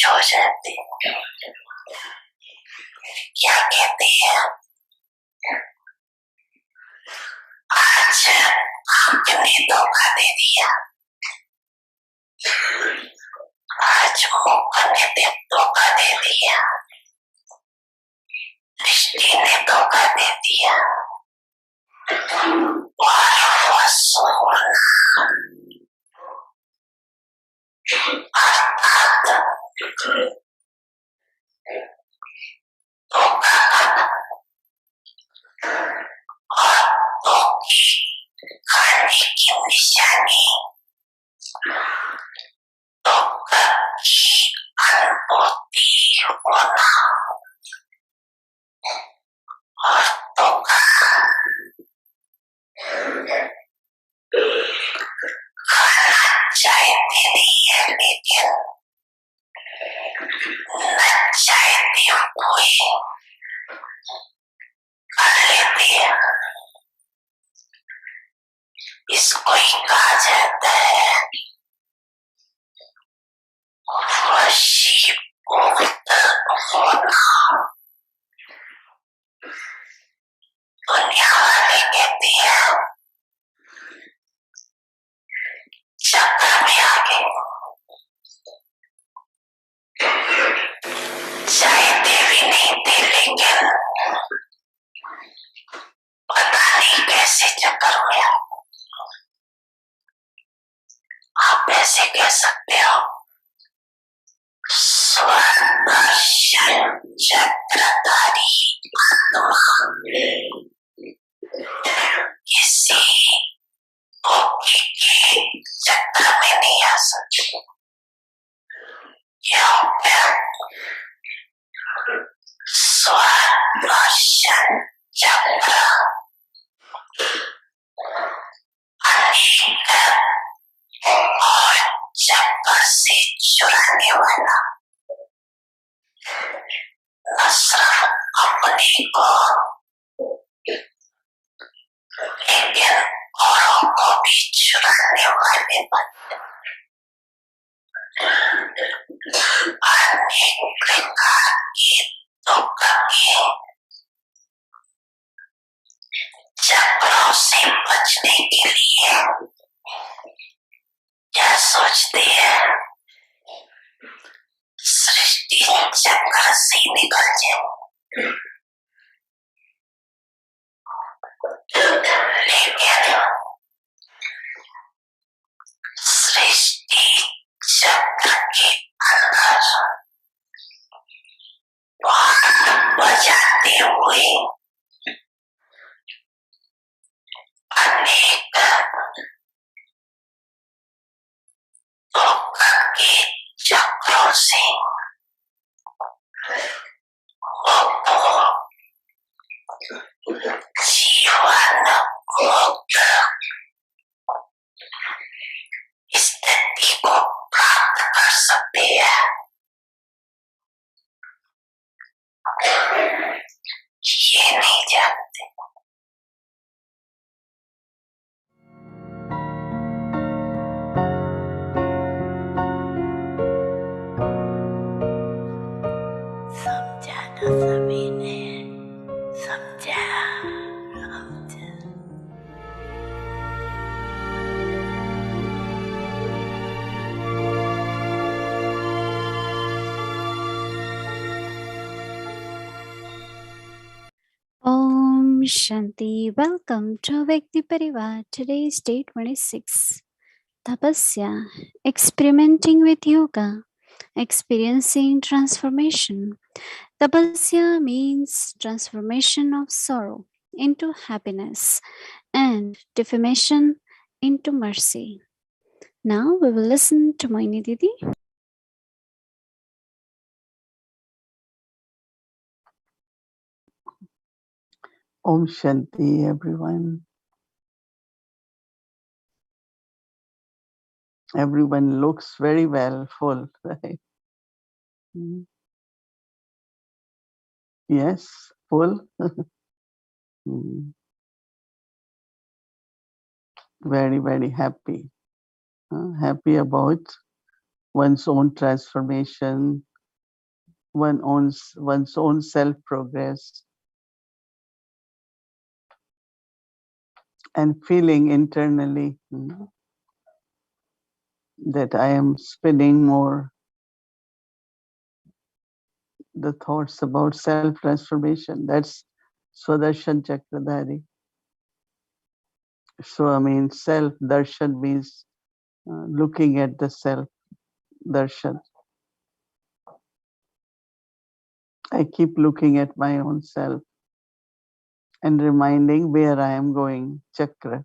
खुश हो जाते हैं। क्या कहते हैं, आज आपने धोखा दे दिया, आज मोहन ने धोखा दे दिया, दृष्टि ने धोखा दे दिया, और वो सोना अर्थात धोखा और धोखे खाने की निशानी धोखा की अनुभूति होना और धोखा खाना चाहते नहीं है, लेकिन न चाहते हुए कर लेते हैं। इसको ही कहा जाता है वशीभूत होना। दुनिया वाले कहते हैं चक्कर में आ गए, चाहते भी नहीं थे, लेकिन पता नहीं कैसे चक्कर हुआ। आप ऐसे कह सकते हो स्वदर्शन चक्रधारी आत्मा किसी धोखे के चक्कर में नहीं आ सकती। स्वदर्शन चक्र और चक्कर से चुराने वाला न सिर्फ अपने को, लेकिन औरों को भी चुराने वाले बनते अनेक प्रकार के धोखा के चक्रों से बचने के लिए क्या सोचते हैं, सृष्टि चक्र से निकल जाए, लेकिन सृष्टि चक्र के अंदर बजाते हुए अनेक धोखा के चक्रों से जीवन मुक्त स्थिति को प्राप्त कर सकते हैं। ये नहीं जानते। समझाना सभी ने समझा Om Shanti. Welcome to Vyakti Parivar. Today is day 26. Tapasya. Experimenting with yoga. Experiencing transformation. Tapasya means transformation of sorrow into happiness and defamation into mercy. Now we will listen to Mohini Didi. Om Shanti, everyone. Everyone looks very well, full, right? Yes, full. Very, very happy. Happy about one's own transformation, one's own self progress and feeling internally that I am spinning more the thoughts about self transformation. That's Swadershan Chakradhari. So I mean, self darshan means looking at the self darshan. I keep looking at my own self and reminding where I am going. Chakra.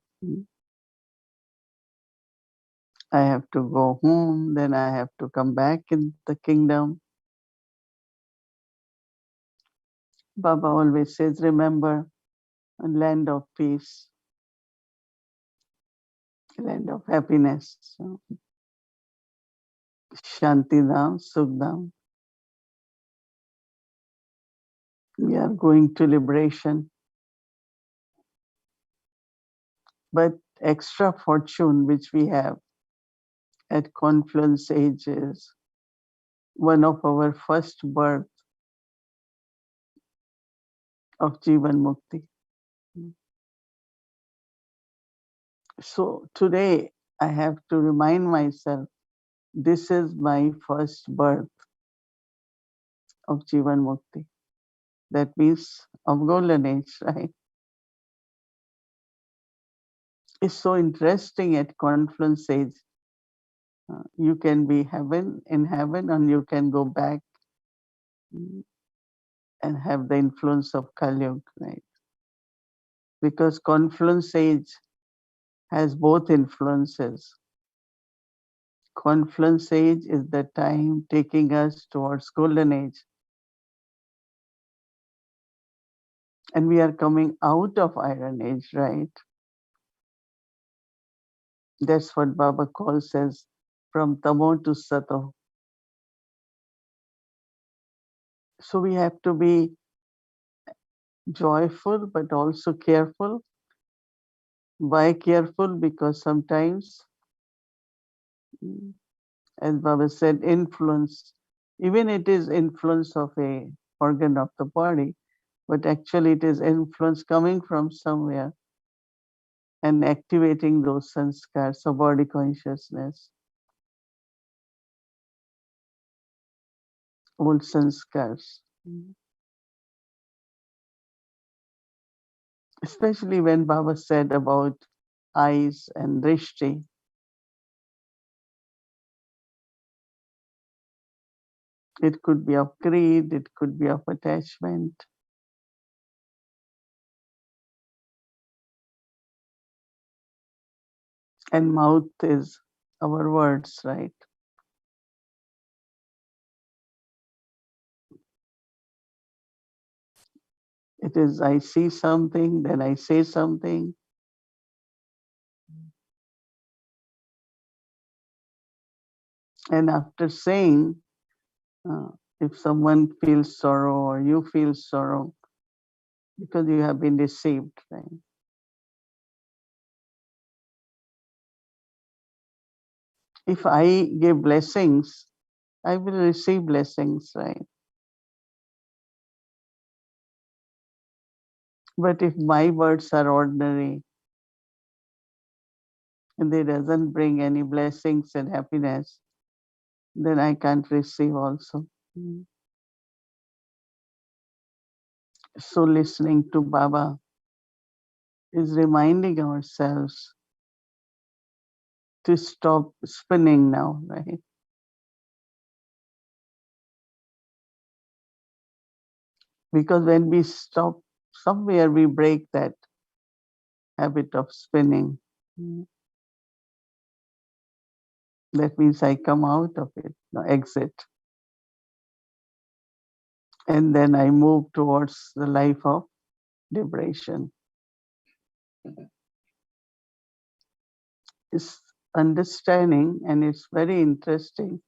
I have to go home, then I have to come back in the kingdom. Baba always says, remember, a land of peace, land of happiness. So, Shantidam, Sukhdam. We are going to liberation. But extra fortune which we have at confluence age is one of our first birth of Jivan Mukti. So today I have to remind myself, this is my first birth of Jivan Mukti. That means of golden age, right? It's so interesting at confluence age. You can be in heaven, and you can go back and have the influence of Kali Yuga, right? Because confluence age has both influences. Confluence age is the time taking us towards golden age. And we are coming out of iron age, right? That's what Baba calls as from tamo to sato. So we have to be joyful, but also careful. Why careful? Because sometimes, as Baba said, influence, even it is influence of a organ of the body, but actually it is influence coming from somewhere and activating those sanskars of body consciousness, old sanskars. Especially when Baba said about eyes and drishti. It could be of greed, it could be of attachment. And mouth is our words, right? It is, I see something, then I say something. And after saying, if someone feels sorrow or you feel sorrow, because you have been deceived, right? If I give blessings, I will receive blessings, right? But if my words are ordinary and they doesn't bring any blessings and happiness, then I can't receive also. So listening to Baba is reminding ourselves to stop spinning now, right? Because when we stop somewhere, we break that habit of spinning. That means I come out of it, no, exit. And then I move towards the life of liberation. It's understanding and it's very interesting.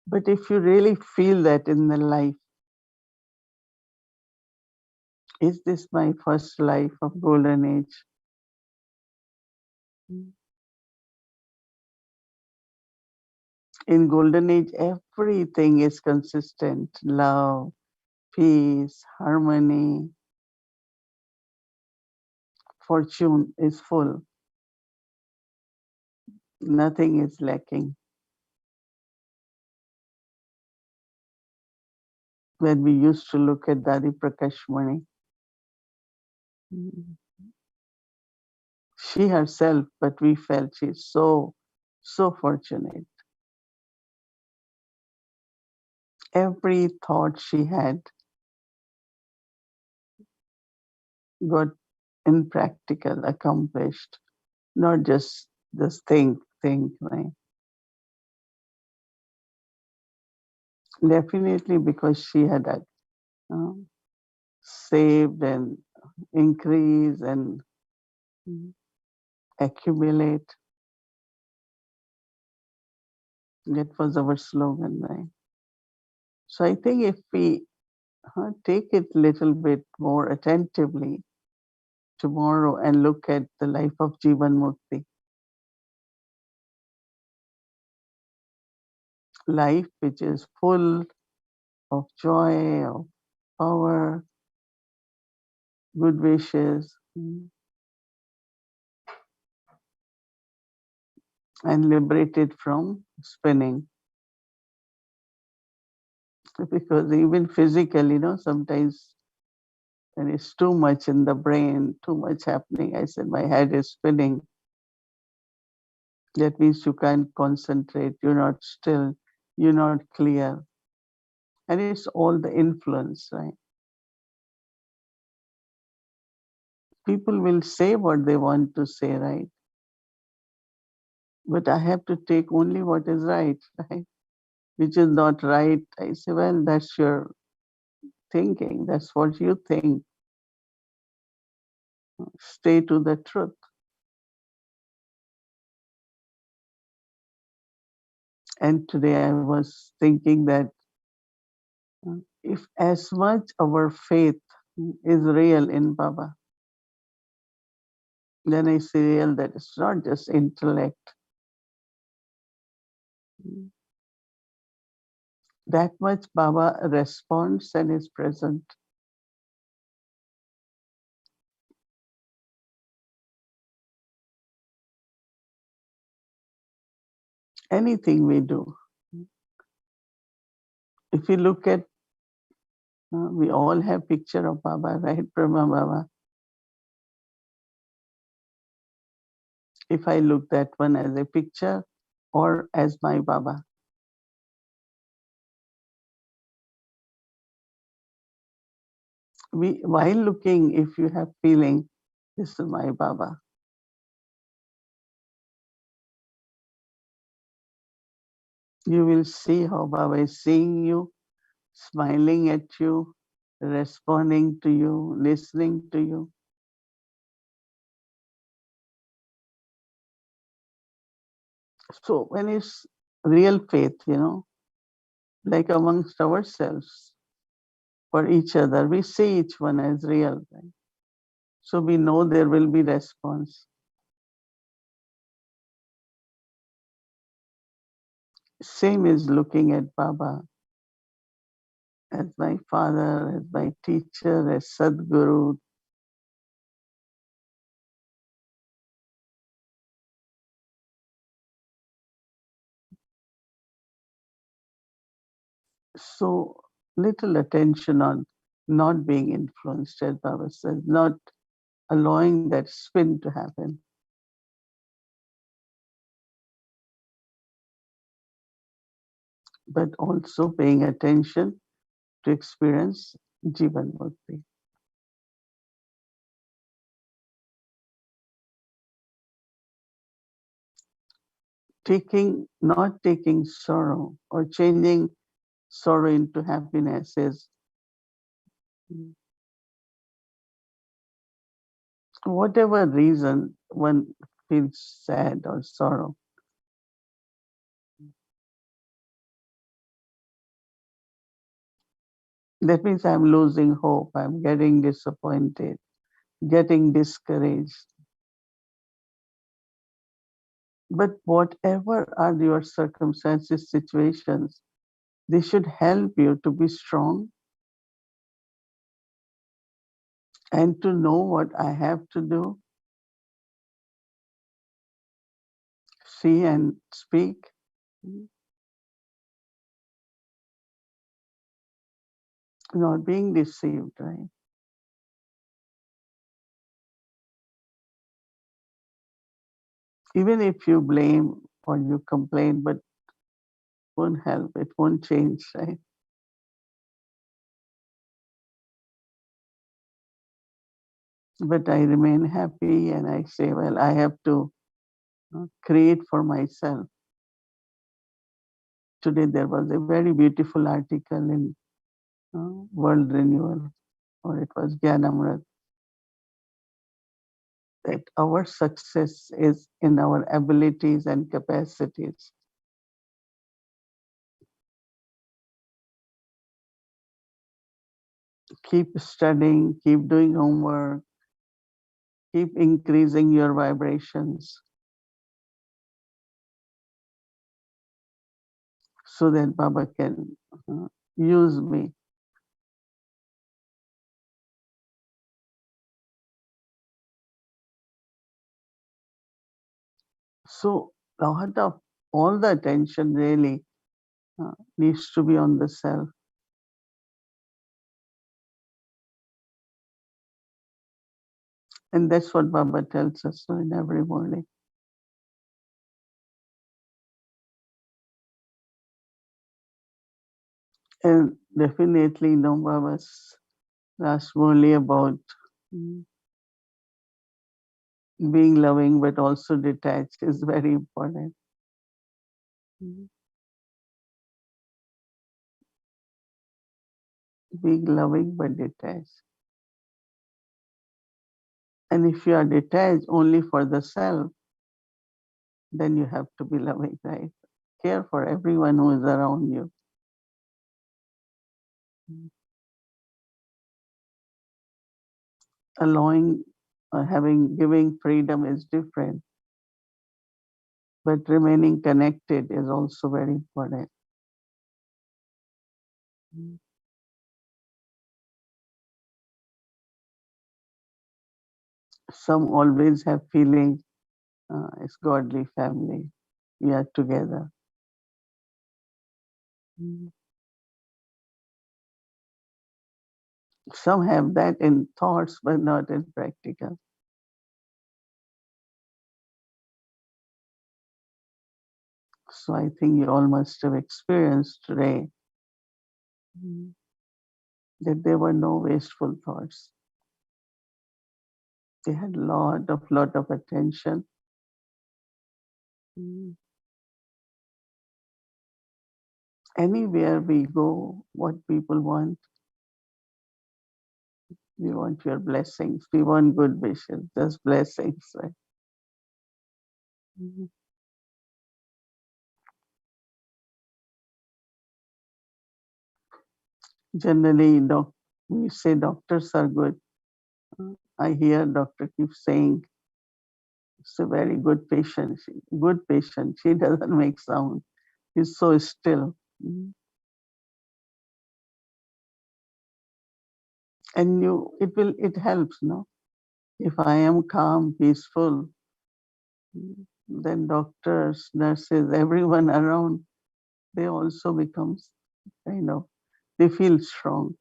But if you really feel that in the life, is this my first life of golden age? In Golden Age, everything is consistent. Love, peace, harmony, fortune is full. Nothing is lacking. When we used to look at Dadi Prakashmani, she herself, but we felt she's so fortunate. Every thought she had got in practical, accomplished, not just this think, right? Definitely because she had uh, saved and increase and accumulate. That was our slogan, right? So I think if we take it little bit more attentively tomorrow and look at the life of Jivan Mukti, life which is full of joy, of power, good wishes, and liberated from spinning. Because even physically, sometimes when it's too much in the brain, too much happening, I said, my head is spinning. That means you can't concentrate, you're not still, you're not clear. And it's all the influence, right? People will say what they want to say, right? But I have to take only what is right, right? Which is not right. I say, well, that's your thinking. That's what you think. Stay to the truth. And today I was thinking that if as much our faith is real in Baba, then I say real that it's not just intellect. That much Baba responds and is present. Anything we do. If you look at, we all have picture of Baba, right? Brahma Baba. If I look that one as a picture or as my Baba. While looking, if you have feeling, this is my Baba. You will see how Baba is seeing you, smiling at you, responding to you, listening to you. So when it's real faith, like amongst ourselves, for each other, we see each one as real, right? So we know there will be response. Same is looking at Baba as my father, as my teacher, as Sadguru. So little attention on not being influenced, as Baba says, not allowing that spin to happen. But also paying attention to experience Jivan Mukti. Not taking sorrow or changing sorrow into happiness is whatever reason one feels sad or sorrow. That means I'm losing hope, I'm getting disappointed, getting discouraged. But whatever are your circumstances, situations, they should help you to be strong and to know what I have to do, see and speak. Not being deceived, right? Even if you blame or you complain, but won't help, it won't change, right? But I remain happy and I say, well, I have to create for myself. Today there was a very beautiful article in World Renewal, or it was Gyanamrit, that our success is in our abilities and capacities. Keep studying, keep doing homework, keep increasing your vibrations so that Baba can use me. So lot of all the attention really needs to be on the self. And that's what Baba tells us in every morning. And definitely no Baba's last only about being loving but also detached is very important. Being loving but detached. And if you are detached only for the self, then you have to be loving, right? Care for everyone who is around you. Allowing, giving freedom is different, but remaining connected is also very important. Some always have feeling it's godly family. We are together. Some have that in thoughts, but not in practical. So I think you all must have experienced today that there were no wasteful thoughts. They had lot of attention. Anywhere we go, what people want, we want your blessings. We want good wishes, just blessings. Right? Generally, we say doctors are good. I hear doctor keep saying, it's a very good patient. Good patient. She doesn't make sound. She's so still. And it helps, no? If I am calm, peaceful, then doctors, nurses, everyone around, they also becomes kind of, they feel strong.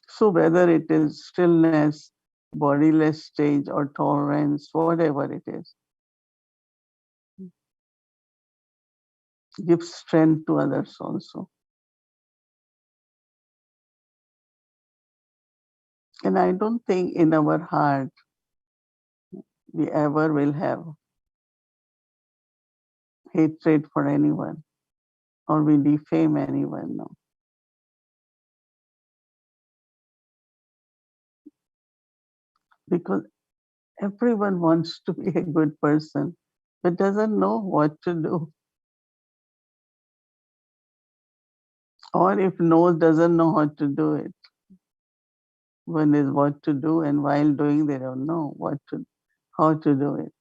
So whether it is stillness, bodiless stage, or tolerance, whatever it is, gives strength to others also. And I don't think in our heart we ever will have hatred for anyone or we defame anyone. No. Because everyone wants to be a good person but doesn't know what to do. Or if knows, doesn't know how to do it. One is what to do, and while doing, they don't know how to do it.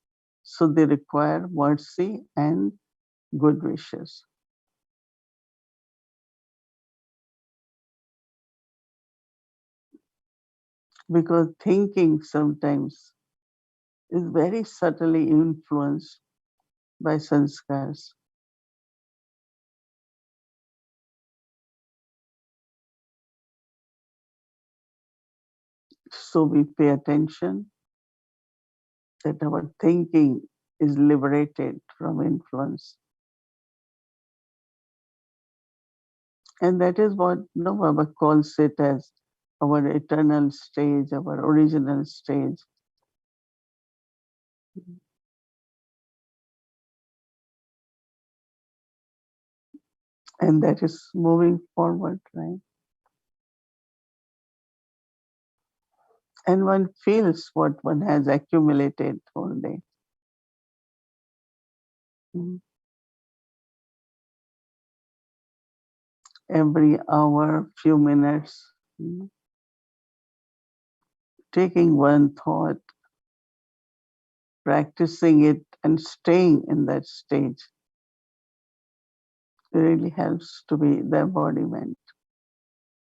So they require mercy and good wishes. Because thinking sometimes is very subtly influenced by sanskars. So we pay attention that our thinking is liberated from influence. And that is what Baba calls it as our eternal stage, our original stage. And that is moving forward, right? And one feels what one has accumulated all day. Every hour, few minutes, taking one thought, practicing it, and staying in that stage really helps to be the embodiment,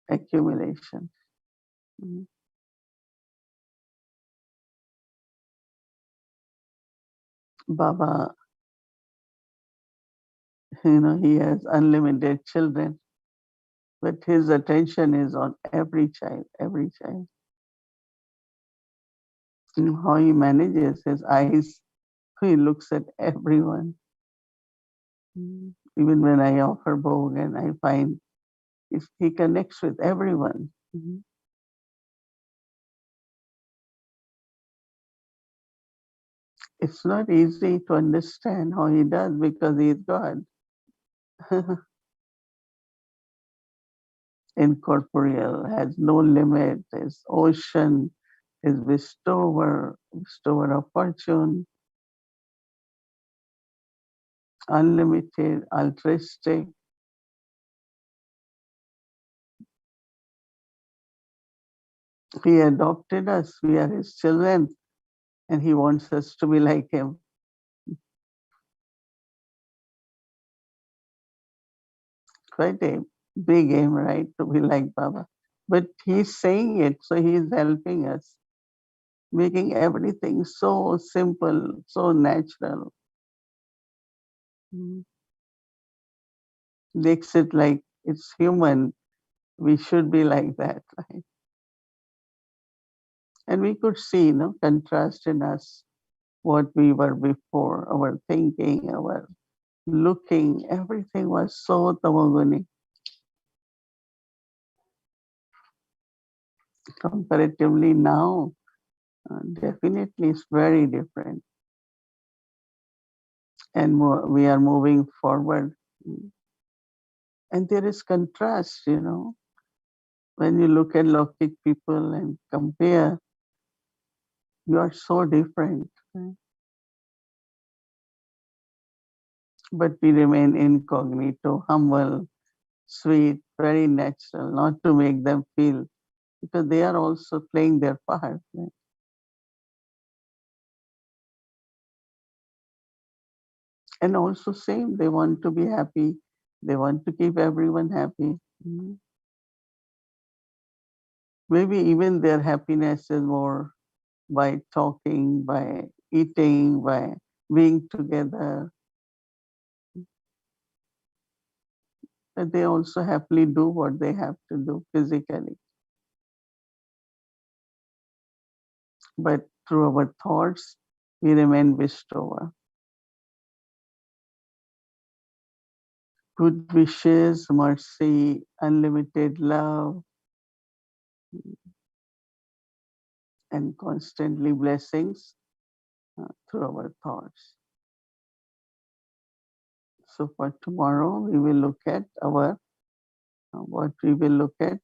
accumulation. Baba, he has unlimited children, but his attention is on every child, every child. How he manages his eyes, he looks at everyone. Even when I offer bhog, and I find if he connects with everyone. It's not easy to understand how he does because he is God. Incorporeal, has no limit, is ocean, is bestower of fortune, unlimited, altruistic. He adopted us, we are his children, and he wants us to be like him. Quite a big aim, right? To be like Baba. But he's saying it, so he's helping us, making everything so simple, so natural. Makes it like it's human. We should be like that, right? And we could see, contrast in us what we were before, our thinking, our looking, everything was so tamoguni. Comparatively now, definitely it's very different. And we are moving forward. And there is contrast, when you look at Lokik people and compare, you are so different. Right? But we remain incognito, humble, sweet, very natural, not to make them feel, because they are also playing their part. Right? And also same, they want to be happy. They want to keep everyone happy. Maybe even their happiness is more by talking, by eating, by being together. But they also happily do what they have to do physically. But through our thoughts, we remain bestower. Good wishes, mercy, unlimited love, and constantly blessings through our thoughts. So for tomorrow, we will look at what we will look at,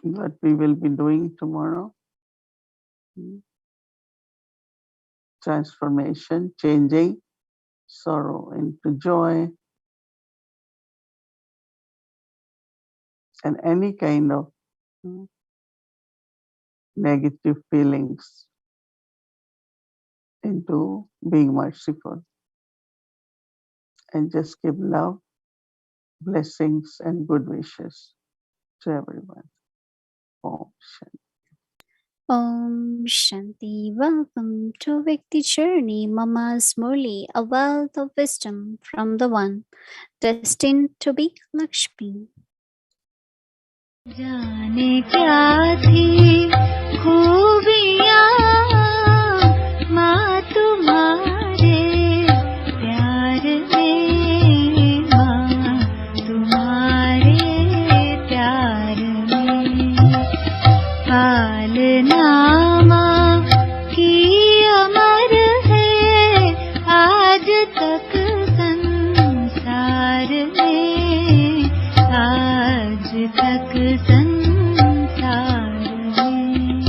what we will be doing tomorrow. Transformation, changing sorrow into joy, and any kind of negative feelings into being merciful, and just give love, blessings, and good wishes to everyone. Om Shanti. Om Shanti. Welcome to Vikti Journey, Mama's Murli, a wealth of wisdom from the one destined to be Lakshmi. जाने क्या थी खूबियाँ माँ तुम्हारे प्यार में, माँ तुम्हारे प्यार में, पालना माँ की अमर है आज तक संसार में, आज तक संसार में,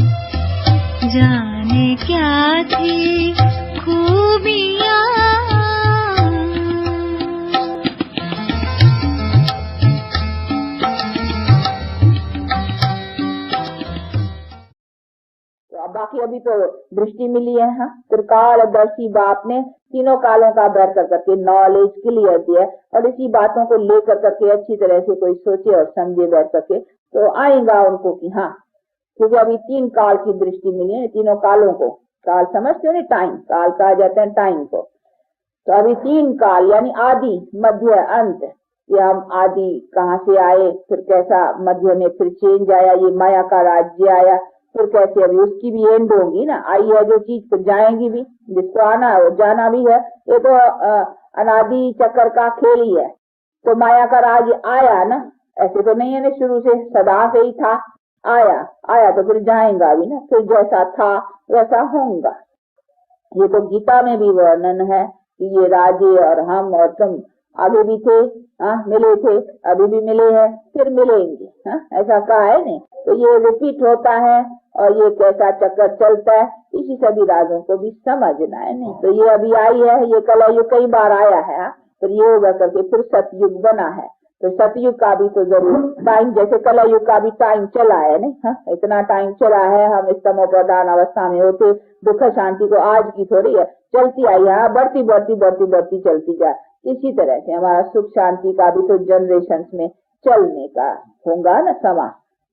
जाने क्या थी खूबियाँ। बाकी अभी तो दृष्टि मिली है। हाँ, त्रिकालदर्शी बाप ने तीनों कालों का बैठ कर करके नॉलेज क्लियर दिया है, और इसी बातों को लेकर करके अच्छी तरह से कोई सोचे और समझे बैठ करके तो आएगा उनको कि हाँ, क्योंकि अभी 3 काल की दृष्टि मिली है। तीनों कालों को, काल समझते हो नहीं, टाइम, काल कहा जाता है टाइम को। तो अभी 3 काल यानी आदि, मध्य, अंत, कि हम आदि कहाँ से आए, फिर कैसा मध्य में फिर चेंज आया, ये माया का राज्य आया, फिर कैसे अभी उसकी भी एंड होगी ना, आई है जो चीज फिर जाएंगी भी, जिसको आना है वो जाना भी है। ये तो अनादि चक्कर का खेल ही है। तो माया का राज आया ना, ऐसे तो नहीं है ना, शुरू से सदा से ही था, आया तो फिर जाएगा भी ना, फिर जैसा था वैसा होगा। ये तो गीता में भी वर्णन है कि ये राजे और हम और तुम आगे भी थे, मिले थे, अभी भी मिले हैं, फिर मिलेंगे, ऐसा कहा है नहीं। तो ये रिपीट होता है और ये कैसा चक्कर चलता है, इसी सभी राजों को भी समझना है नहीं। तो ये अभी आई है, ये कलयुग कई बार आया है, फिर ये होगा करके फिर सतयुग बना है। तो सतयुग का भी तो जरूर टाइम, जैसे कलयुग का भी टाइम चला है नहीं, इतना टाइम चला है। हम इस तमोप्रधान अवस्था में होते, दुख शांति को आज की थोड़ी है, चलती आई है, बढ़ती बढ़ती बढ़ती बढ़ती चलती जाए। इसी तरह से हमारा सुख शांति का भी तो जनरेशन में चलने का होगा ना समा।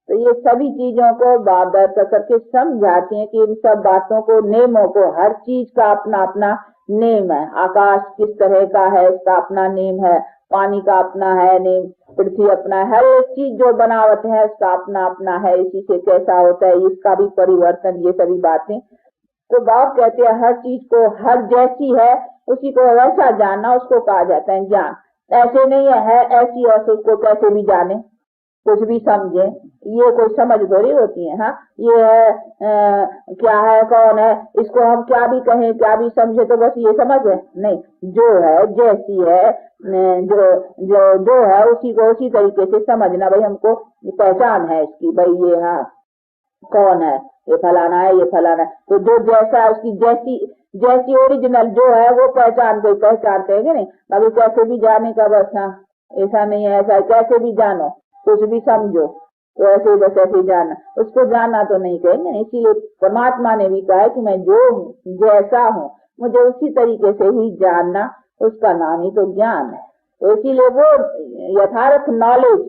तो ये सभी चीजों को बाप दादा करके समझाते हैं कि इन सब बातों को, नेमों को, हर चीज का अपना अपना नेम है। आकाश किस तरह का है, इसका अपना नेम है, पानी का अपना है नेम, पृथ्वी अपना है, हर एक चीज जो बनावट है उसका अपना अपना है। इसी से कैसा होता है, इसका भी परिवर्तन, ये सभी बातें। तो बाप कहते हैं हर चीज को, हर जैसी है उसी को वैसा जानना, उसको कहा जाता है ज्ञान। ऐसे नहीं है ऐसी और उसको कैसे भी जाने, कुछ भी समझे, ये कोई समझ थोड़ी होती है। ये है क्या है, कौन है, इसको हम क्या भी कहें, क्या भी समझे तो बस ये समझ है नहीं। जो है, जैसी है, जो है उसी को उसी तरीके से समझना। भाई हमको पहचान है इसकी, भाई ये कौन है, ये फलाना है, ये फलाना है। तो जो जैसा है उसकी जैसी ओरिजिनल जो है वो पहचान, कोई पहचान कहेंगे नहीं। बाकी कैसे भी जाने का बस, ऐसा नहीं है, ऐसा है, कैसे भी जानो, कुछ भी समझो, तो ऐसे ही बस ऐसे ही जाना, उसको जानना तो नहीं कहेंगे। इसीलिए परमात्मा ने भी कहा है कि मैं जो हूँ, जैसा हूँ, मुझे उसी तरीके से ही जानना, उसका नाम ही तो ज्ञान है। तो इसीलिए वो यथार्थ नॉलेज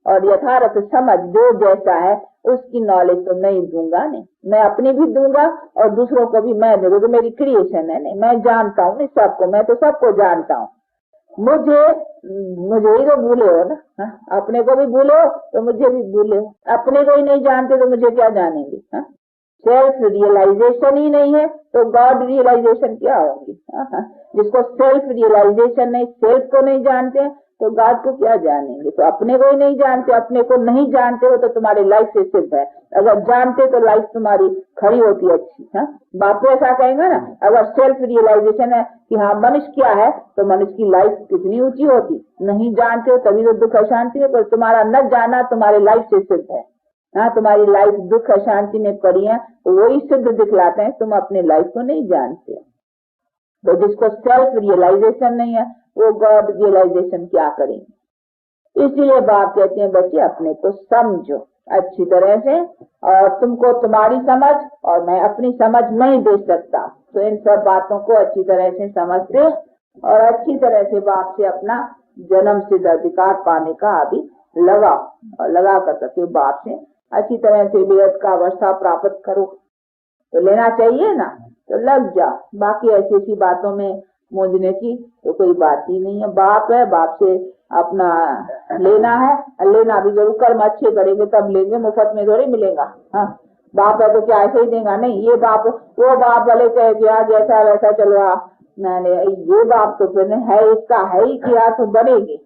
और यथार्थ समझ जो जैसा है उसकी नॉलेज तो नहीं दूंगा नहीं, मैं अपनी भी दूंगा और दूसरों को भी मैं दूंगा, क्योंकि मेरी क्रिएशन है नहीं, मैं जानता हूँ नहीं सबको, मैं तो सबको जानता हूँ। मुझे ही तो भूले हो ना, अपने को भी भूले हो तो मुझे भी भूले हो। अपने को ही नहीं जानते तो मुझे क्या जानेंगे। सेल्फ रियलाइजेशन ही नहीं है तो गॉड रियलाइजेशन क्या होगी। जिसको सेल्फ रियलाइजेशन नहीं, सेल्फ को नहीं जानते तो गॉड को क्या जानेंगे। तो अपने को ही नहीं जानते, अपने को नहीं जानते हो तो तुम्हारी लाइफ से सिद्ध है। अगर जानते तो लाइफ तुम्हारी खड़ी होती अच्छी। बाप ऐसा कहेंगे ना, अगर सेल्फ रियलाइजेशन है कि हाँ मनुष्य क्या है तो मनुष्य की लाइफ कितनी ऊंची होती। नहीं जानते हो तभी तो दुख अशांति में, पर तुम्हारा न जाना तुम्हारी लाइफ से सिद्ध है। तुम्हारी लाइफ दुख अशांति में पड़ी है तो वही सिद्ध दिखलाते हैं, तुम अपने लाइफ को नहीं जानते। तो जिसको सेल्फ रियलाइजेशन नहीं है वो गॉड रियलाइजेशन क्या करेंगे। इसीलिए बाप कहते हैं बच्चे अपने को समझो अच्छी तरह से, और तुमको तुम्हारी समझ और मैं अपनी समझ नहीं दे सकता, तो इन सब बातों को अच्छी तरह से समझते और अच्छी तरह से बाप से अपना जन्म सिद्ध अधिकार पाने का अभी लगाओ, और लगा कर सके बाप से अच्छी तरह से बेहद का अवस्था प्राप्त करो। तो लेना चाहिए ना, तो लग जा। बाकी ऐसी ऐसी बातों में मूंझने की तो कोई बात ही नहीं है। बाप है, बाप से अपना लेना है, लेना भी जरूर कर्म अच्छे करेंगे तब लेंगे, मुफ्त में थोड़ी मिलेगा। हाँ, बाप है तो क्या ऐसे ही देगा? नहीं, ये बाप वो बाप भले कहे कि जैसा वैसा चलो, ये बाप तो फिर है, इसका है ही किया तो बनेगी।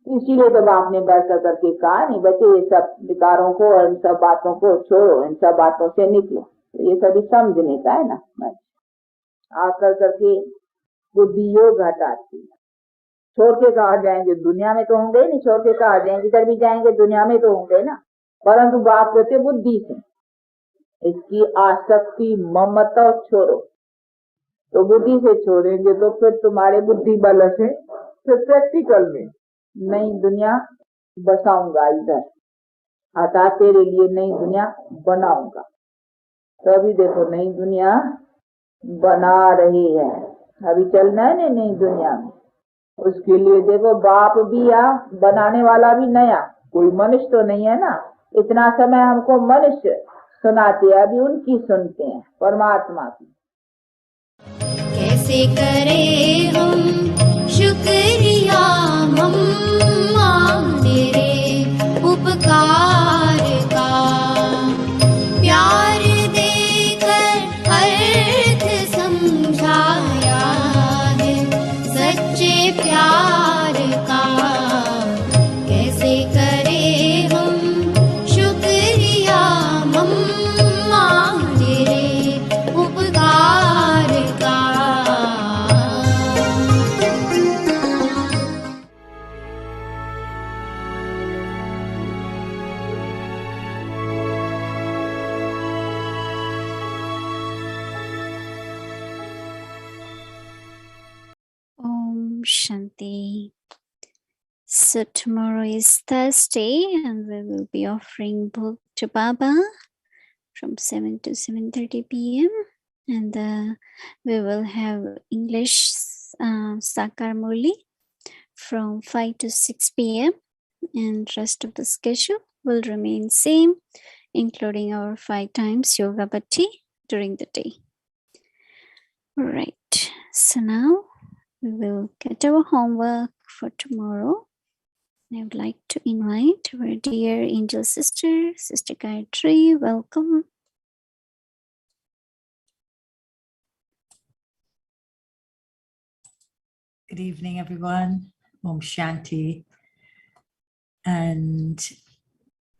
इसीलिए तो बाप ने बैठ करके कहा, नहीं बच्चे ये सब विकारों को और इन सब बातों को छोड़ो, इन सब बातों से निकलो। तो ये सभी समझने का है ना। आकर करके बुद्धि योग हटाती है। छोड़ के कहा जाएंगे दुनिया में तो होंगे नहीं, छोड़ के कहा जाएंगे इधर भी जाएंगे दुनिया में तो होंगे ना, परंतु बात करते बुद्धि से। इसकी आसक्ति ममता छोड़ो, तो बुद्धि से छोड़ेंगे तो फिर तुम्हारे बुद्धि बल से फिर प्रैक्टिकल में नई दुनिया बसाऊंगा, इधर हटा तेरे लिए नई दुनिया बनाऊंगा। तो अभी देखो नई दुनिया बना रही है, अभी चलना है नई दुनिया में। उसके लिए देखो बाप भी या बनाने वाला भी नया, कोई मनुष्य तो नहीं है ना। इतना समय हमको मनुष्य सुनाते हैं, अभी उनकी सुनते हैं, परमात्मा की। कैसे करें हम शुक्रिया मम्मा तेरे उपकार का, प्यार देकर अर्थ समझाया है सच्चे प्यार का। कैसे करें हम शुक्रिया मम्मा तेरे उपकार का। Om Shanti. So tomorrow is Thursday and we will be offering book to Baba from 7 to 7:30 p.m. and we will have English Sakar Murli from 5 to 6 p.m. and rest of the schedule will remain same, including our 5 times yoga bhatti during the day. All right, so now we will get our homework for tomorrow. I would like to invite our dear angel sister, Sister Gayatri. Welcome. Good evening, everyone. Om Shanti. And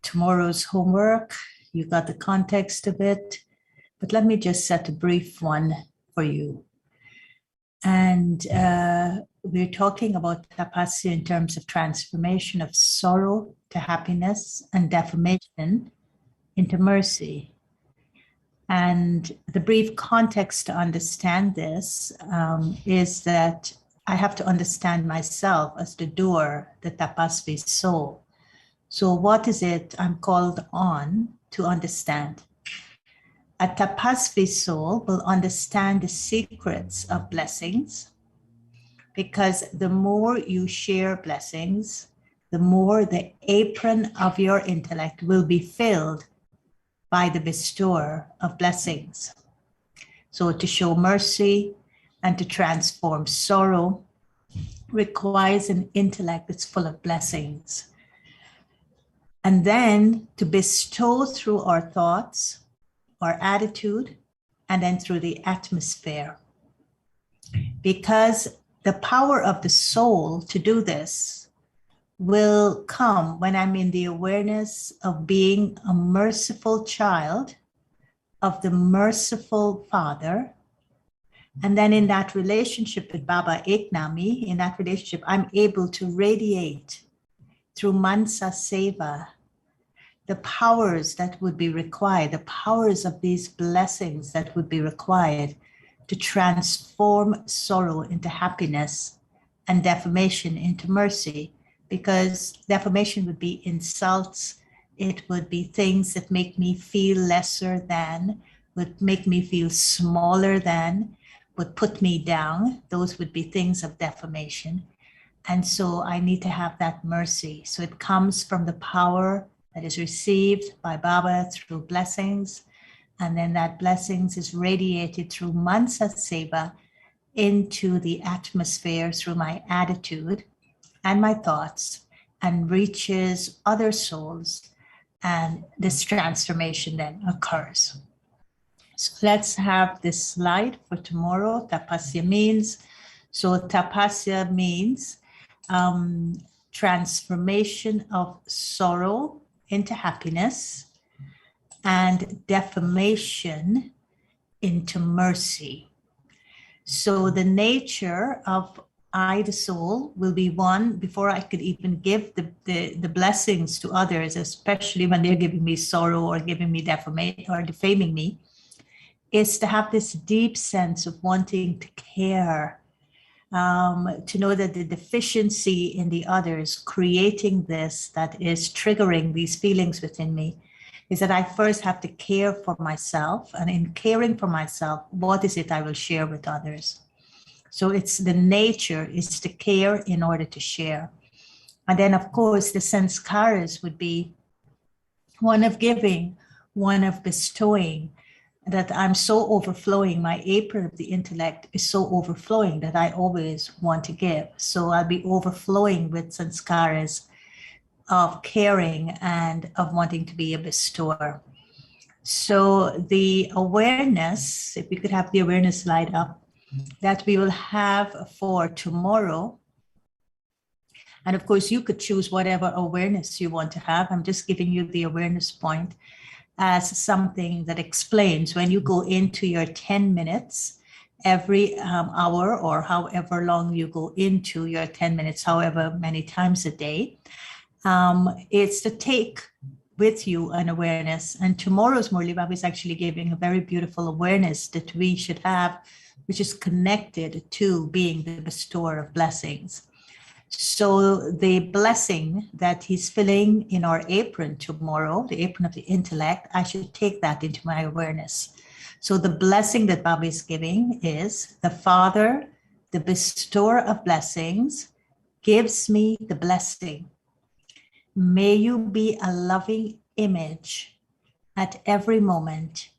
tomorrow's homework, you got the context of it, but let me just set a brief one for you. And we're talking about Tapasya in terms of transformation of sorrow to happiness and deformation into mercy. And the brief context to understand this is that I have to understand myself as the doer, the Tapasvi soul. So what is it I'm called on to understand? A Tapasvi soul will understand the secrets of blessings, because the more you share blessings, the more the apron of your intellect will be filled by the bestower of blessings. So to show mercy and to transform sorrow requires an intellect that's full of blessings. And then to bestow through our thoughts, our attitude, and then through the atmosphere. Because the power of the soul to do this will come when I'm in the awareness of being a merciful child of the merciful Father. And then in that relationship with Baba Eknami, in that relationship, I'm able to radiate through Mansa Seva the powers that would be required, the powers of these blessings that would be required to transform sorrow into happiness and deformation into mercy. because defamation would be insults. It would be things that make me feel lesser than, would make me feel smaller than, would put me down. Those would be things of defamation. And so I need to have that mercy. So it comes from the power that is received by Baba through blessings. And then that blessings is radiated through Mansa Seva into the atmosphere through my attitude and my thoughts, and reaches other souls. And this transformation then occurs. So let's have this slide for tomorrow. Tapasya means, so Tapasya means transformation of sorrow into happiness, and defamation into mercy. So the nature of I, the soul, will be one before I could even give the blessings to others, especially when they're giving me sorrow or giving me defamation or defaming me, is to have this deep sense of wanting to care, to know that the deficiency in the others creating this, that is triggering these feelings within me, is that I first have to care for myself. And in caring for myself, what is it I will share with others? So it's the nature is to care in order to share. And then, of course, the sanskaras would be one of giving, one of bestowing, that I'm so overflowing. My apron of the intellect is so overflowing that I always want to give. So I'll be overflowing with sanskaras of caring and of wanting to be a bestower. So the awareness, if we could have the awareness slide up, that we will have for tomorrow. And of course, you could choose whatever awareness you want to have. I'm just giving you the awareness point as something that explains when you go into your 10 minutes every hour, or however long you go into your 10 minutes, however many times a day. It's to take with you an awareness. And tomorrow's Murli Baba is actually giving a very beautiful awareness that we should have, which is connected to being the bestower of blessings. So the blessing that he's filling in our apron tomorrow, the apron of the intellect, I should take that into my awareness. So the blessing that Baba is giving is the Father, the bestower of blessings, gives me the blessing. May you be a loving image at every moment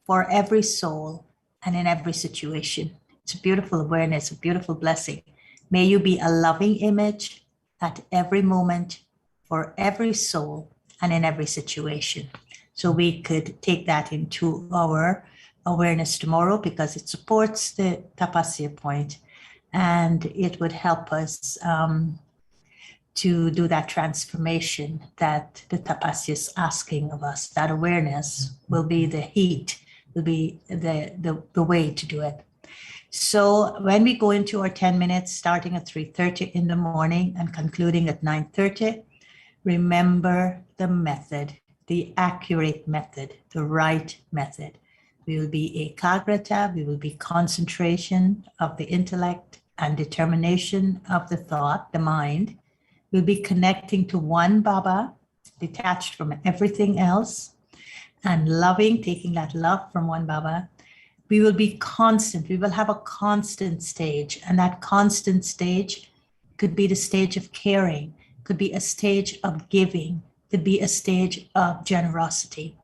for every soul and in every situation. It's a beautiful awareness, a beautiful blessing. May you be a loving image at every moment for every soul and in every situation. So we could take that into our awareness tomorrow because it supports the Tapasya point, and it would help us to do that transformation that the Tapasya is asking of us. That awareness will be the heat, will be the way to do it. So when we go into our 10 minutes, starting at 3:30 in the morning and concluding at 9:30, remember the method, the accurate method, the right method. We will be ekagrata, we will be concentration of the intellect and determination of the thought, the mind. We'll be connecting to one Baba, detached from everything else, and loving, taking that love from one Baba. We will be constant. We will have a constant stage. And that constant stage could be the stage of caring, could be a stage of giving, could be a stage of generosity.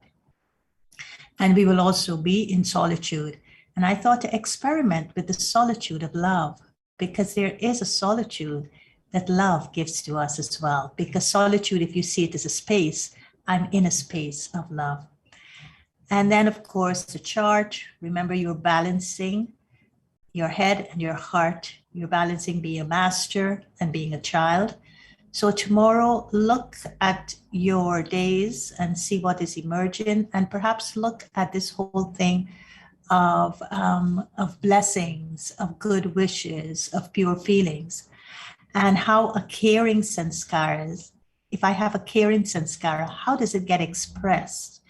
And we will also be in solitude. And I thought to experiment with the solitude of love, because there is a solitude that love gives to us as well. Because solitude, if you see it as a space, I'm in a space of love. And then, of course, the chart. Remember, you're balancing your head and your heart. You're balancing being a master and being a child. So tomorrow, look at your days and see what is emerging, and perhaps look at this whole thing of blessings, of good wishes, of pure feelings, and how a caring sanskara, if I have a caring sanskara, how does it get expressed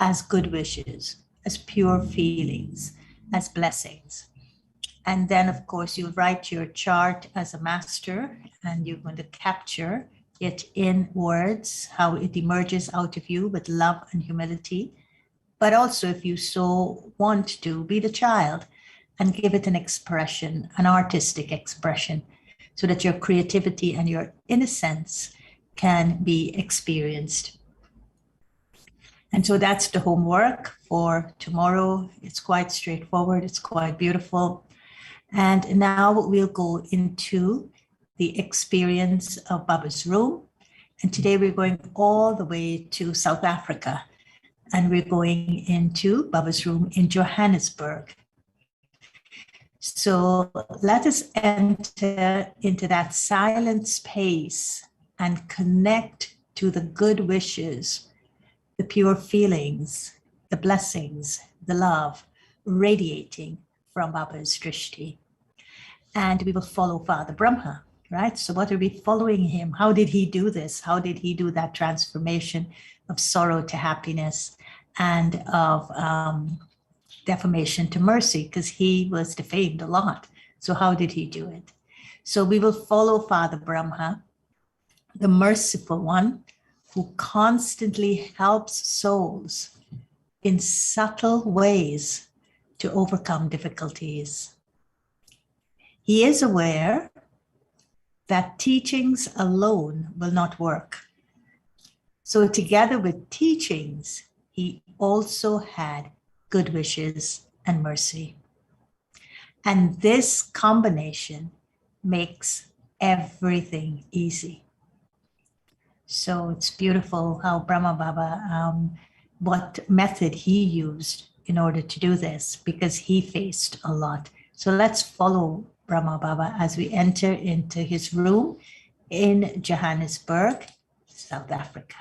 as good wishes, as pure feelings, as blessings? And then, of course, you write your chart as a master, and you're going to capture it in words, how it emerges out of you with love and humility. But also, if you so want to, be the child and give it an expression, an artistic expression, so that your creativity and your innocence can be experienced. And so that's the homework for tomorrow. It's quite straightforward. It's quite beautiful. And now we'll go into the experience of Baba's room. And today we're going all the way to South Africa. And we're going into Baba's room in Johannesburg. So let us enter into that silent space and connect to the good wishes, the pure feelings, the blessings, the love radiating from Baba's Drishti. And we will follow Father Brahma, right? So what are we following him? How did he do this? How did he do that transformation of sorrow to happiness and of defamation to mercy? Because he was defamed a lot. So how did he do it? So we will follow Father Brahma, the merciful one, who constantly helps souls in subtle ways to overcome difficulties. He is aware that teachings alone will not work. So together with teachings, he also had good wishes and mercy. And this combination makes everything easy. So it's beautiful how Brahma Baba, what method he used in order to do this, because he faced a lot. So let's follow Brahma Baba as we enter into his room in Johannesburg, South Africa.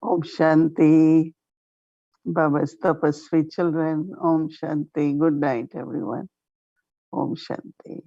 Om Shanti. Baba's Tapasya children. Om Shanti. Good night, everyone. Om Shanti.